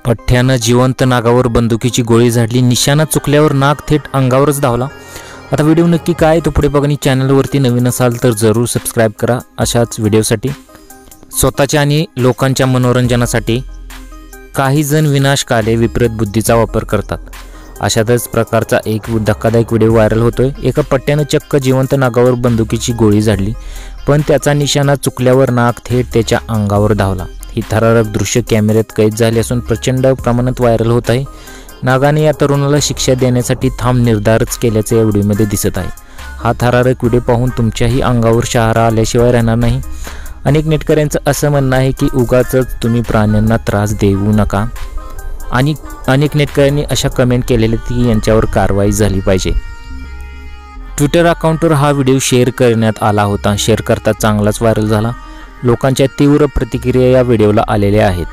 पठ्ठ्यानं जिवंत नागावर बंदुकीची गोळी झाडली, निशाणा चुकल्यावर नाग थेट अंगावरच धावला। आता व्हिडिओ नक्की काय तो पुढे बघा आणि चॅनलवरती नवीन असाल तर जरूर सबस्क्राइब करा अशाच व्हिडिओसाठी। स्वतःच्या आणि लोकांच्या मनोरंजनासाठी काही जण विनाशकाले विपरीत बुद्धीचा वापर करतात। अशातच प्रकारचा एक धक्कादायक व्हिडिओ व्हायरल होतोय। एका पठ्ठ्यानं चक्क जिवंत नागावर बंदुकीची गोळी झाडली, पण त्याचा निशाणा चुकल्यावर नाग थेट त्याच्या अंगावर धावला। ही थरारक दृश्य कॅमेऱ्यात कैद झाली असून प्रचंड प्रमाणात व्हायरल होत आहे। नागाने या तरुणाला शिक्षा देण्यासाठी ठाम निर्धारच केल्याचे या व्हिडिओमध्ये दिसत आहे। हा थरारक व्हिडिओ पाहून तुमच्याही अंगावर शहारा आल्याशिवाय राहणार नाही। अनेक नेटकऱ्यांचं असं म्हणणं आहे की उगाच तुम्ही प्राण्यांना त्रास देऊ नका आणि अनेक नेटकऱ्यांनी अशा कमेंट केलेल्या की यांच्यावर कारवाई झाली पाहिजे। ट्विटर अकाउंटवर हा व्हिडिओ शेअर करण्यात आला होता। शेअर करता चांगलाच व्हायरल झाला। लोकांच्या तीव्र प्रतिक्रिया या व्हिडिओला आलेल्या आहेत।